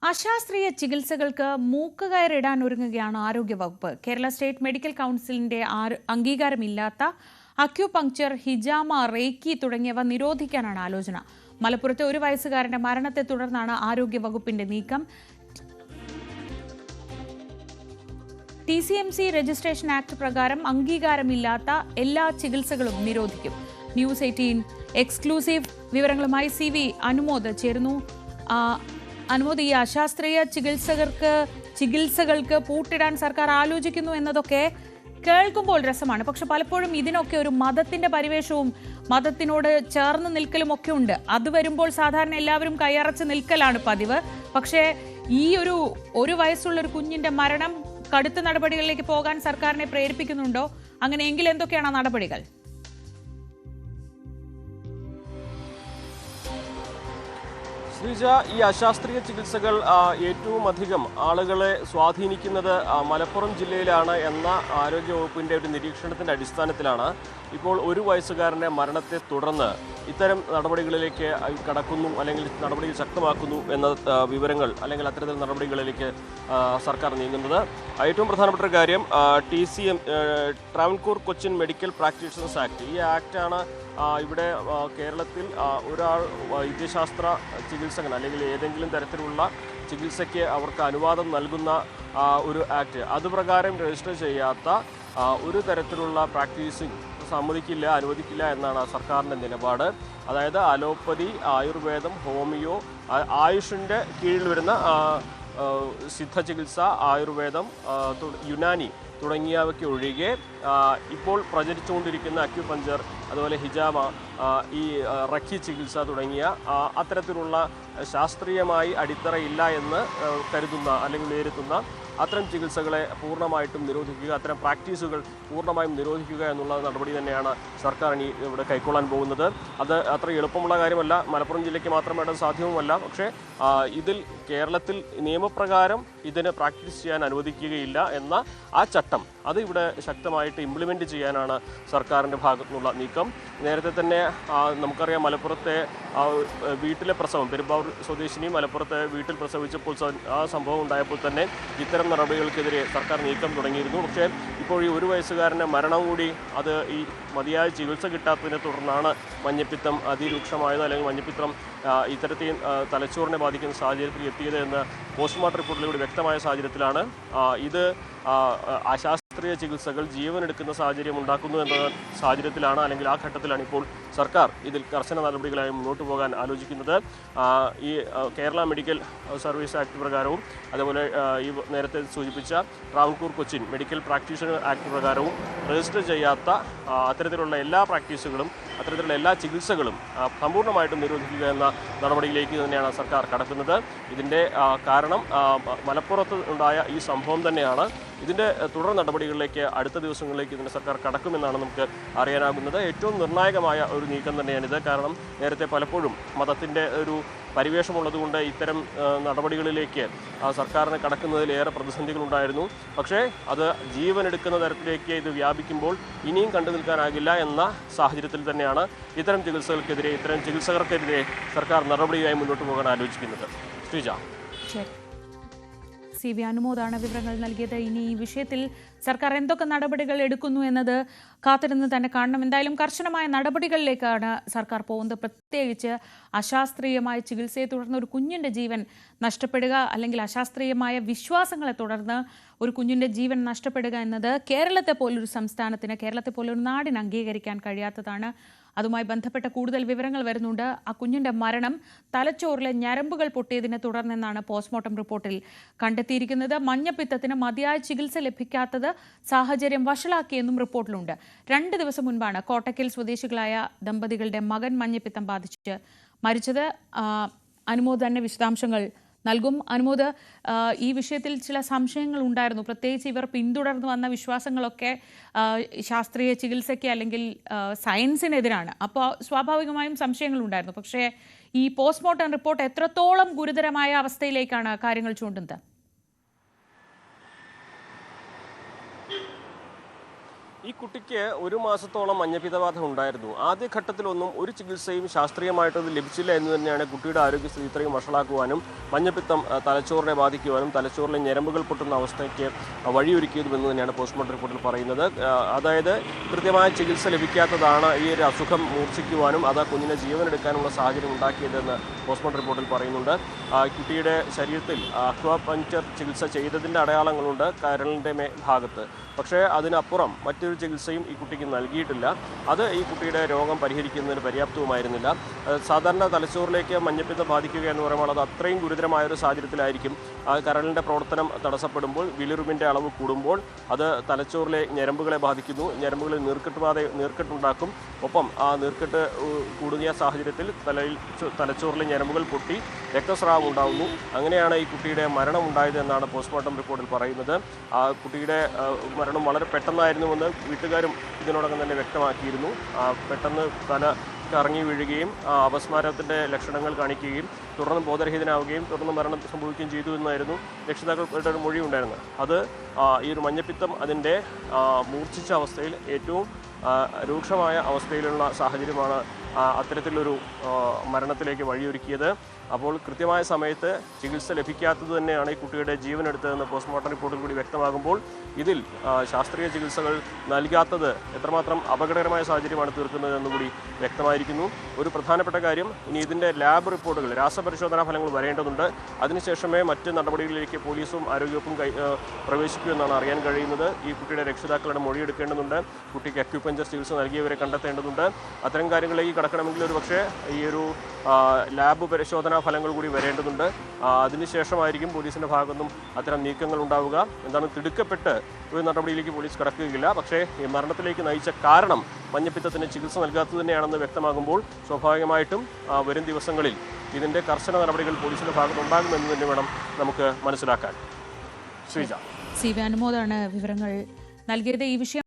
അശാസ്ത്രീയ ചികിത്സകൾക്ക് മൂക്കുകയറിടാൻ ഒരുങ്ങുകയാണ് ആരോഗ്യവകുപ്പ്. Kerala state medical കൗൺസിലിന്റെ അംഗീകാരമില്ലാത്ത അക്യുപങ്ക്ചർ, ഹിജാമ, റേക്കി തുടങ്ങിയവ നിരോധിക്കാനാണ് ആലോചന. മലപ്പുറത്തെ ഒരു വയസ്സുകാരന്റെ മരണത്തെ തുടർന്നാണ് ആരോഗ്യവകുപ്പിന്റെ നീക്കം. TCMC രജിസ്ട്രേഷൻ ആക്ട് പ്രകാരം അംഗീകാരമില്ലാത്ത എല്ലാ ചികിത്സകളും നിരോധിക്കും. ന്യൂസ് 18 എക്സ്ക്ലൂസീവ് വിവരങ്ങളുമായി CV അനുമോദ് ചേരുന്നു. അനുമോദ്, ഈ അശാസ്ത്രീയ ചികിത്സകൾക്ക് പൂട്ടിടാൻ സർക്കാർ ആലോചിക്കുന്നു എന്നതൊക്കെ കേൾക്കുമ്പോൾ രസമാണ്. പക്ഷെ പലപ്പോഴും ഇതിനൊക്കെ ഒരു മതത്തിന്റെ പരിവേഷവും മതത്തിനോട് ചേർന്ന് നിൽക്കലും ഒക്കെ ഉണ്ട്. അത് വരുമ്പോൾ സാധാരണ എല്ലാവരും കൈയറച്ച് നിൽക്കലാണ് പതിവ്. പക്ഷേ ഈ ഒരു വയസ്സുള്ള ഒരു കുഞ്ഞിന്റെ മരണം കടുത്ത നടപടികളിലേക്ക് പോകാൻ സർക്കാരിനെ പ്രേരിപ്പിക്കുന്നുണ്ടോ? അങ്ങനെയെങ്കിൽ എന്തൊക്കെയാണ് ആ നടപടികൾ? ശ്രീജ, ഈ അശാസ്ത്രീയ ചികിത്സകൾ ഏറ്റവും അധികം ആളുകളെ സ്വാധീനിക്കുന്നത് മലപ്പുറം ജില്ലയിലാണ് എന്ന ആരോഗ്യവകുപ്പിൻ്റെ ഒരു നിരീക്ഷണത്തിൻ്റെ അടിസ്ഥാനത്തിലാണ് ഇപ്പോൾ ഒരു വയസ്സുകാരൻ്റെ മരണത്തെ തുടർന്ന് ഇത്തരം നടപടികളിലേക്ക് കടക്കുന്നു, അല്ലെങ്കിൽ നടപടികൾ ശക്തമാക്കുന്നു എന്ന വിവരങ്ങൾ, അല്ലെങ്കിൽ അത്തരത്തിൽ നടപടികളിലേക്ക് സർക്കാർ നീങ്ങുന്നത്. ഏറ്റവും പ്രധാനപ്പെട്ട ഒരു കാര്യം Travancore Cochin medical practitioners act. ഈ ആക്റ്റാണ് ഇവിടെ കേരളത്തിൽ ഒരാൾ വൈദ്യശാസ്ത്ര ചികിത്സകൻ അല്ലെങ്കിൽ ഏതെങ്കിലും തരത്തിലുള്ള ചികിത്സയ്ക്ക് അവർക്ക് അനുവാദം നൽകുന്ന ഒരു ആക്ട്. അതുപ്രകാരം രജിസ്റ്റർ ചെയ്യാത്ത ഒരു തരത്തിലുള്ള പ്രാക്ടീസിങ് അനുവദിക്കില്ല എന്നാണ് സർക്കാരിൻ്റെ നിലപാട്. അതായത് അലോപ്പതി, ആയുർവേദം, ഹോമിയോ, ആയുഷിൻ്റെ കീഴിൽ വരുന്ന സിദ്ധ ചികിത്സ, ആയുർവേദം, യുനാനി തുടങ്ങിയവയ്ക്ക് ഒഴികെ ഇപ്പോൾ പ്രചരിച്ചുകൊണ്ടിരിക്കുന്ന അക്യുപഞ്ചർ, അതുപോലെ ഹിജാമ, ഈ റഖി ചികിത്സ തുടങ്ങിയ അത്തരത്തിലുള്ള ശാസ്ത്രീയമായി അടിത്തറയില്ല എന്ന് കരുതുന്ന അല്ലെങ്കിൽ നേരിടുന്ന അത്തരം ചികിത്സകളെ പൂർണ്ണമായിട്ടും നിരോധിക്കുക, അത്തരം പ്രാക്ടീസുകൾ പൂർണ്ണമായും നിരോധിക്കുക എന്നുള്ള നടപടി തന്നെയാണ് സർക്കാർ ഇനി ഇവിടെ കൈക്കൊള്ളാൻ പോകുന്നത്. അത് അത്ര എളുപ്പമുള്ള കാര്യമല്ല, മലപ്പുറം ജില്ലയ്ക്ക് മാത്രമായിട്ട് സാധ്യവുമല്ല. പക്ഷേ ഇതിൽ കേരളത്തിൽ നിയമപ്രകാരം ഇതിന് പ്രാക്ടീസ് ചെയ്യാൻ അനുവദിക്കുകയില്ല എന്ന ആ ചട്ടം അത് ഇവിടെ ശക്തമായിട്ട് ഇംപ്ലിമെൻറ്റ് ചെയ്യാനാണ് സർക്കാരിൻ്റെ ഭാഗത്തുനിന്നുള്ള നീക്കം. നേരത്തെ തന്നെ നമുക്കറിയാം, മലപ്പുറത്തെ വീട്ടിലെ പ്രസവം, പെരുമ്പാവൂർ സ്വദേശിനി മലപ്പുറത്തെ വീട്ടിൽ പ്രസവിച്ചപ്പോൾ ആ സംഭവം ഉണ്ടായപ്പോൾ തന്നെ ഇത്തരം നടപടികൾക്കെതിരെ സർക്കാർ നീക്കം തുടങ്ങിയിരുന്നു. പക്ഷേ ഇപ്പോൾ ഈ ഒരു വയസ്സുകാരൻ്റെ മരണം കൂടി അത് ഈ മതിയായ ചികിത്സ കിട്ടാത്തതിനെ തുടർന്നാണ് മഞ്ഞപ്പിത്തം അതിരൂക്ഷമായത്, അല്ലെങ്കിൽ മഞ്ഞപ്പിത്തം ഇത്തരത്തിൽ തലച്ചോറിനെ ബാധിക്കുന്ന സാഹചര്യത്തിൽ എത്തിയത് എന്ന് പോസ്റ്റ്മോർട്ടം റിപ്പോർട്ടിലൂടെ വ്യക്തമായ സാഹചര്യത്തിലാണ് ഇത് അശാസ്ത്രീയ ചികിത്സകൾ ജീവനെടുക്കുന്ന സാഹചര്യം ഉണ്ടാക്കുന്നു എന്ന സാഹചര്യത്തിലാണ്, അല്ലെങ്കിൽ ആ ഘട്ടത്തിലാണ് ഇപ്പോൾ സർക്കാർ ഇതിൽ കർശന നടപടികളായി മുന്നോട്ട് പോകാൻ ആലോചിക്കുന്നത്. ഈ കേരള മെഡിക്കൽ സർവീസ് ആക്ട് പ്രകാരവും, അതുപോലെ ഈ നേരത്തെ സൂചിപ്പിച്ച Travancore Cochin medical practitioner act പ്രകാരവും രജിസ്റ്റർ ചെയ്യാത്ത അത്തരത്തിലുള്ള എല്ലാ പ്രാക്ടീസുകളും, അത്തരത്തിലുള്ള എല്ലാ ചികിത്സകളും സമ്പൂർണ്ണമായിട്ടും നിരോധിക്കുക എന്ന നടപടിയിലേക്ക് തന്നെയാണ് സർക്കാർ കടക്കുന്നത്. ഇതിൻ്റെ കാരണം മലപ്പുറത്ത് ഉണ്ടായ ഈ സംഭവം തന്നെയാണ്. ഇതിൻ്റെ തുടർ നടപടികളിലേക്ക് അടുത്ത ദിവസങ്ങളിലേക്ക് ഇതിൻ്റെ സർക്കാർ കടക്കുമെന്നാണ് നമുക്ക് അറിയാനാകുന്നത്. ഏറ്റവും നിർണായകമായ ഒരു നീക്കം തന്നെയാണിത്. കാരണം നേരത്തെ പലപ്പോഴും മതത്തിൻ്റെ ഒരു പരിവേഷമുള്ളതുകൊണ്ട് ഇത്തരം നടപടികളിലേക്ക് സർക്കാരിന് കടക്കുന്നതിൽ ഏറെ പ്രതിസന്ധികളുണ്ടായിരുന്നു. പക്ഷേ അത് ജീവനെടുക്കുന്ന തരത്തിലേക്ക് ഇത് വ്യാപിക്കുമ്പോൾ ഇനിയും കണ്ടു നിൽക്കാനാകില്ല എന്ന സാഹചര്യത്തിൽ തന്നെയാണ് ഇത്തരം ചികിത്സകർക്കെതിരെ സർക്കാർ നടപടിയായി മുന്നോട്ട് പോകാൻ ആലോചിക്കുന്നത്. ശ്രീജ. CV അനുമോദാണ് വിവരങ്ങൾ നൽകിയത്. ഇനി ഈ വിഷയത്തിൽ സർക്കാർ എന്തൊക്കെ നടപടികൾ എടുക്കുന്നു എന്നത് കാത്തിരുന്ന് തന്നെ കാണണം. എന്തായാലും കർശനമായ നടപടികളിലേക്കാണ് സർക്കാർ പോകുന്നത്. പ്രത്യേകിച്ച് അശാസ്ത്രീയമായ ചികിത്സയെ തുടർന്ന് ഒരു കുഞ്ഞിൻ്റെ ജീവൻ നഷ്ടപ്പെടുക, അല്ലെങ്കിൽ അശാസ്ത്രീയമായ വിശ്വാസങ്ങളെ തുടർന്ന് ഒരു കുഞ്ഞിൻ്റെ ജീവൻ നഷ്ടപ്പെടുക എന്നത് കേരളത്തെ പോലൊരു സംസ്ഥാനത്തിന്, കേരളത്തെ പോലൊരു നാടിന് അംഗീകരിക്കാൻ കഴിയാത്തതാണ്. അതുമായി ബന്ധപ്പെട്ട കൂടുതൽ വിവരങ്ങൾ വരുന്നുണ്ട്. ആ കുഞ്ഞിൻ്റെ മരണം തലച്ചോറിലെ ഞരമ്പുകൾ പൊട്ടിയതിനെ തുടർന്നെന്നാണ് പോസ്റ്റ്മോർട്ടം റിപ്പോർട്ടിൽ കണ്ടെത്തിയിരിക്കുന്നത്. മഞ്ഞപ്പിത്തത്തിന് മതിയായ ചികിത്സ ലഭിക്കാത്തത് സാഹചര്യം വഷളാക്കിയെന്നും റിപ്പോർട്ടിലുണ്ട്. 2 ദിവസം മുൻപാണ് കോട്ടക്കൽ സ്വദേശികളായ ദമ്പതികളുടെ മകൻ മഞ്ഞപ്പിത്തം ബാധിച്ച് മരിച്ചത്. അനുമോദ് തന്നെ വിശദാംശങ്ങൾ നൽകും. അനുമോദ്, ഈ വിഷയത്തിൽ ചില സംശയങ്ങൾ ഉണ്ടായിരുന്നു. പ്രത്യേകിച്ച് ഇവർ പിന്തുടർന്നു വന്ന വിശ്വാസങ്ങളൊക്കെ ശാസ്ത്രീയ ചികിത്സയ്ക്ക് അല്ലെങ്കിൽ സയൻസിനെതിരാണ്. അപ്പോൾ സ്വാഭാവികമായും സംശയങ്ങളുണ്ടായിരുന്നു. പക്ഷേ ഈ പോസ്റ്റ്മോർട്ടം റിപ്പോർട്ട് എത്രത്തോളം ഗുരുതരമായ അവസ്ഥയിലേക്കാണ് കാര്യങ്ങൾ ചൂണ്ടുന്നത്? ഈ കുട്ടിക്ക് 1 മാസത്തോളം മഞ്ഞപ്പിത്തബാധ ഉണ്ടായിരുന്നു. ആദ്യഘട്ടത്തിലൊന്നും ഒരു ചികിത്സയും ശാസ്ത്രീയമായിട്ടത് ലഭിച്ചില്ല എന്ന് തന്നെയാണ് കുട്ടിയുടെ ആരോഗ്യസ്ഥിതി ഇത്രയും വഷളാക്കുവാനും മഞ്ഞപ്പിത്തം തലച്ചോറിനെ ബാധിക്കുവാനും തലച്ചോറിലെ ഞരമ്പുകൾ പൊട്ടുന്ന അവസ്ഥയ്ക്ക് വഴിയൊരുക്കിയതുമെന്ന് തന്നെയാണ് പോസ്റ്റ്മോർട്ടം റിപ്പോർട്ടിൽ പറയുന്നത്. അതായത് കൃത്യമായ ചികിത്സ ലഭിക്കാത്തതാണ് ഈ ഒരു അസുഖം മൂർച്ഛിക്കുവാനും അത് കുഞ്ഞിനെ ജീവനെടുക്കാനുള്ള സാഹചര്യം ഉണ്ടാക്കിയതെന്ന് പോസ്റ്റ്മോർട്ടം റിപ്പോർട്ടിൽ പറയുന്നുണ്ട്. കുട്ടിയുടെ ശരീരത്തിൽ അക്വാപങ്ചർ ചികിത്സ ചെയ്തതിൻ്റെ അടയാളങ്ങളുണ്ട് കരളിൻ്റെ ഭാഗത്ത്. പക്ഷേ അതിനപ്പുറം മറ്റൊരു ചികിത്സയും ഈ കുട്ടിക്ക് നൽകിയിട്ടില്ല. അത് ഈ കുട്ടിയുടെ രോഗം പരിഹരിക്കുന്നതിന് പര്യാപ്തവുമായിരുന്നില്ല. സാധാരണ തലച്ചോറിലേക്ക് മഞ്ഞപ്പിത്തം ബാധിക്കുക എന്ന് പറയുമ്പോൾ അത് അത്രയും ഗുരുതരമായൊരു സാഹചര്യത്തിലായിരിക്കും. ആ കരളിൻ്റെ പ്രവർത്തനം തടസ്സപ്പെടുമ്പോൾ ബിലിറുബിൻ്റെ അളവ് കൂടുമ്പോൾ അത് തലച്ചോറിലെ ഞരമ്പുകളെ ബാധിക്കുന്നു. ഞരമ്പുകളിൽ നീർക്കെട്ടുണ്ടാക്കും. ഒപ്പം ആ നീർക്കെട്ട് കൂടുന്ന സാഹചര്യത്തിൽ തലച്ചോറിലെ ഞരമ്പുകൾ പൊട്ടി രക്തസ്രാവം ഉണ്ടാകുന്നു. അങ്ങനെയാണ് ഈ കുട്ടിയുടെ മരണം ഉണ്ടായത് എന്നാണ് പോസ്റ്റ്മോർട്ടം റിപ്പോർട്ടിൽ പറയുന്നത്. ആ കുട്ടിയുടെ മരണം വളരെ പെട്ടെന്നായിരുന്നുവെന്ന് വീട്ടുകാരും ഇതിനോടകം തന്നെ വ്യക്തമാക്കിയിരുന്നു. പെട്ടെന്ന് തല കറങ്ങി വീഴുകയും അപസ്മാരത്തിൻ്റെ ലക്ഷണങ്ങൾ കാണിക്കുകയും തുടർന്ന് ബോധരഹിതനാവുകയും തുടർന്ന് മരണം സംഭവിക്കുകയും ചെയ്തു എന്നായിരുന്നു രക്ഷിതാക്കളുടെ ഒരു മൊഴി ഉണ്ടായിരുന്നത്. അത് ഈ ഒരു മഞ്ഞപ്പിത്തം അതിൻ്റെ മൂർച്ഛിച്ച അവസ്ഥയിൽ ഏറ്റവും രൂക്ഷമായ അവസ്ഥയിലുള്ള സാഹചര്യമാണ് അത്തരത്തിലൊരു മരണത്തിലേക്ക് വഴിയൊരുക്കിയത്. അപ്പോൾ കൃത്യമായ സമയത്ത് ചികിത്സ ലഭിക്കാത്തത് തന്നെയാണ് ഈ കുട്ടിയുടെ ജീവനെടുത്തതെന്ന് പോസ്റ്റ്മോർട്ടം റിപ്പോർട്ടിൽ കൂടി വ്യക്തമാകുമ്പോൾ ഇതിൽ ശാസ്ത്രീയ ചികിത്സകൾ നൽകാത്തത് എത്രമാത്രം അപകടകരമായ സാഹചര്യമാണ് തീർക്കുന്നതെന്ന് കൂടി വ്യക്തമായിരിക്കുന്നു. ഒരു പ്രധാനപ്പെട്ട കാര്യം, ഇനി ഇതിൻ്റെ ലാബ് റിപ്പോർട്ടുകൾ രാസപരിശോധനാ ഫലങ്ങൾ വരേണ്ടതുണ്ട്. അതിനുശേഷമേ മറ്റ് നടപടികളിലേക്ക് പോലീസും ആരോഗ്യവകുപ്പും പ്രവേശിക്കൂ എന്നാണ് അറിയാൻ കഴിയുന്നത്. ഈ കുട്ടിയുടെ രക്ഷിതാക്കളുടെ മൊഴിയെടുക്കേണ്ടതുണ്ട്. കുട്ടിക്ക് അക്യുപഞ്ചർ ചികിത്സ നൽകിയവരെ കണ്ടെത്തേണ്ടതുണ്ട്. അത്തരം കാര്യങ്ങളിലേക്ക് കടക്കണമെങ്കിൽ ഒരു പക്ഷേ ഈ ഒരു ലാബ് പരിശോധനാ ഫലങ്ങൾ കൂടി വരേണ്ടതുണ്ട്. അതിനുശേഷമായിരിക്കും പോലീസിൻ്റെ ഭാഗത്തുനിന്നും അത്തരം നീക്കങ്ങൾ ഉണ്ടാവുക. എന്താണ് തിടുക്കപ്പെട്ട് ഒരു നടപടിയിലേക്ക് പോലീസ് കടക്കുകയില്ല. പക്ഷേ ഈ മരണത്തിലേക്ക് നയിച്ച കാരണം മഞ്ഞപ്പിത്തത്തിന് ചികിത്സ നൽകാത്തത് തന്നെയാണെന്ന് വ്യക്തമാകുമ്പോൾ സ്വാഭാവികമായിട്ടും വരും ദിവസങ്ങളിൽ ഇതിൻ്റെ കർശന നടപടികൾ പോലീസിൻ്റെ ഭാഗത്തുണ്ടാകുമെന്ന് തന്നെ വേണം നമുക്ക് മനസ്സിലാക്കാൻ. ശ്രീജ, സി വി അനുമോദാണ് വിവരങ്ങൾ നൽകിയത്. ഈ വിഷയം